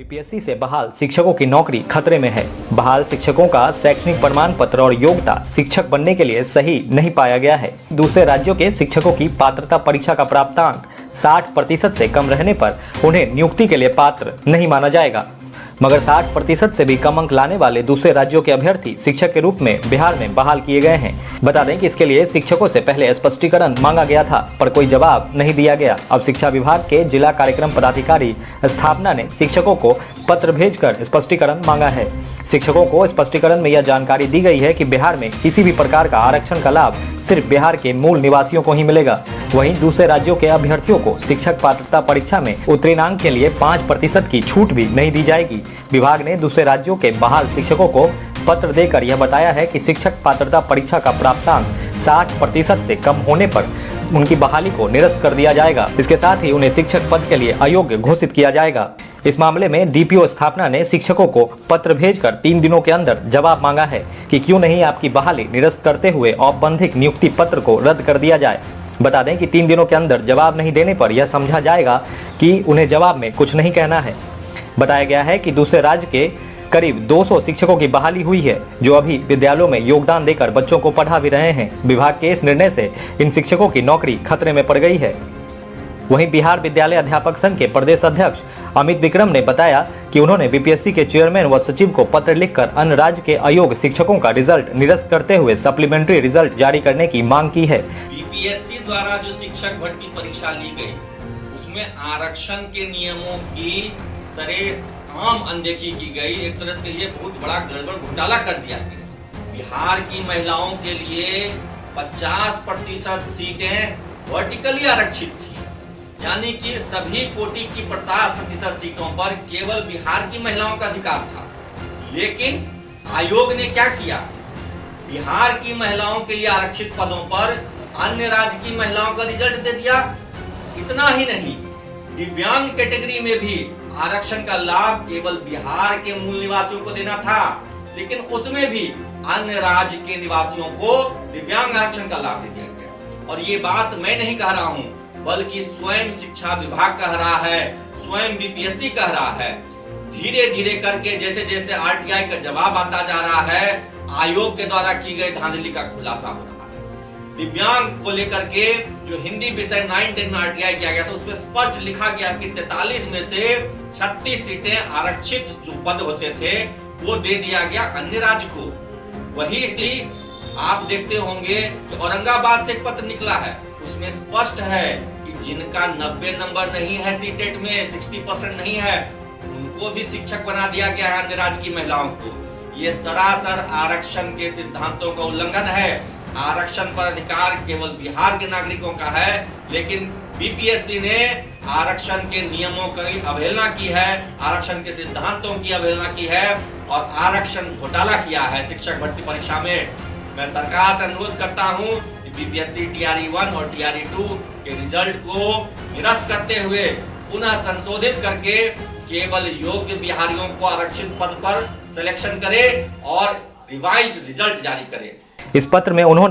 BPSC से बहाल शिक्षकों की नौकरी खतरे में है। बहाल शिक्षकों का शैक्षणिक प्रमाण पत्र और योग्यता शिक्षक बनने के लिए सही नहीं पाया गया है। दूसरे राज्यों के शिक्षकों की पात्रता परीक्षा का प्राप्तांक 60% से कम रहने पर उन्हें नियुक्ति के लिए पात्र नहीं माना जाएगा, मगर 60% से भी कम अंक लाने वाले दूसरे राज्यों के अभ्यर्थी शिक्षक के रूप में बिहार में बहाल किए गए हैं। बता दें कि इसके लिए शिक्षकों से पहले स्पष्टीकरण मांगा गया था, पर कोई जवाब नहीं दिया गया। अब शिक्षा विभाग के जिला कार्यक्रम पदाधिकारी स्थापना ने शिक्षकों को पत्र भेजकर स्पष्टीकरण मांगा है। शिक्षकों को स्पष्टीकरण में यह जानकारी दी गई है कि बिहार में किसी भी प्रकार का आरक्षण का लाभ सिर्फ बिहार के मूल निवासियों को ही मिलेगा। वहीं दूसरे राज्यों के अभ्यर्थियों को शिक्षक पात्रता परीक्षा में उत्तीर्णांक के लिए 5% की छूट भी नहीं दी जाएगी। विभाग ने दूसरे राज्यों के बहाल शिक्षकों को पत्र देकर यह बताया है कि शिक्षक पात्रता परीक्षा का प्राप्तांक 60% से कम होने पर उनकी बहाली को निरस्त कर दिया जाएगा। इसके साथ ही उन्हें शिक्षक पद के लिए अयोग्य घोषित किया जाएगा। इस मामले में डीपीओ स्थापना ने शिक्षकों को पत्र भेजकर 3 दिनों के अंदर जवाब मांगा है कि क्यों नहीं आपकी बहाली निरस्त करते हुए औपबंधिक नियुक्ति पत्र को रद्द कर दिया जाए। बता दें कि 3 दिनों के अंदर जवाब नहीं देने पर यह समझा जाएगा कि उन्हें जवाब में कुछ नहीं कहना है। बताया गया है कि दूसरे राज्य के करीब 200 शिक्षकों की बहाली हुई है, जो अभी विद्यालयों में योगदान देकर बच्चों को पढ़ा भी रहे हैं। विभाग के इस निर्णय से इन शिक्षकों की नौकरी खतरे में पड़ गई है। वहीं बिहार विद्यालय अध्यापक संघ के प्रदेश अध्यक्ष अमित विक्रम ने बताया कि उन्होंने बीपीएससी के चेयरमैन व सचिव को पत्र लिखकर अन्य राज्य के अयोग्य शिक्षकों का रिजल्ट निरस्त करते हुए सप्लीमेंट्री रिजल्ट जारी करने की मांग की है। बीपीएससी द्वारा जो शिक्षक भर्ती परीक्षा ली गई, उसमें आरक्षण के नियमों की सरेआम अनदेखी की गई। एक तरह के लिए बहुत बड़ा गड़बड़ घोटाला कर दिया गया। बिहार की महिलाओं के लिए 50% सीटें वर्टिकली आरक्षित थी, यानी कि सभी कोटि की 50% सीटों पर केवल बिहार की महिलाओं का अधिकार था। लेकिन आयोग ने क्या किया, बिहार की महिलाओं के लिए आरक्षित पदों पर अन्य राज्य की महिलाओं का रिजल्ट दे दिया। इतना ही नहीं, दिव्यांग कैटेगरी में भी आरक्षण का लाभ केवल बिहार के मूल निवासियों को देना था, लेकिन उसमें भी अन्य राज्य के निवासियों को दिव्यांग आरक्षण का लाभ दे दिया गया। और ये बात मैं नहीं कह रहा हूं, बल्कि स्वयं शिक्षा विभाग कह रहा है, स्वयं बीपीएससी कह रहा है। धीरे धीरे करके जैसे जैसे आरटीआई का जवाब आता जा रहा है, आयोग के द्वारा की गई धांधली का खुलासा हो रहा है। दिव्यांग को लेकर के जो हिंदी विषय 9-10 में आरटीआई किया गया था, उसमें स्पष्ट लिखा गया कि 43 में से 36 सीटें आरक्षित जो पद होते थे वो दे दिया गया अन्य राज्य को। वही आप देखते होंगे कि औरंगाबाद से एक पत्र निकला है, उसमें स्पष्ट है कि जिनका 90 नंबर नहीं है सीटेट में, 60% नहीं है, उनको भी शिक्षक बना दिया गया है अन्य राज्य की महिलाओं को। ये सरासर आरक्षण के सिद्धांतों का उल्लंघन है। आरक्षण पर अधिकार केवल बिहार के नागरिकों का है, लेकिन बीपीएससी ने आरक्षण के नियमों की अवहेलना की है, आरक्षण के सिद्धांतों की अवहेलना की है और आरक्षण घोटाला किया है शिक्षक भर्ती परीक्षा में। मैं सरकार से अनुरोध करता हूं कि बीपीएससी टीआरई 1 और टीआरई 2 के रिजल्ट को निरस्त करते हुए पुनः संशोधित करके केवल योग्य बिहारियों को आरक्षित पद पर सिलेक्शन करे और रिवाइज्ड रिजल्ट जारी करे। इस पत्र में उन्होंने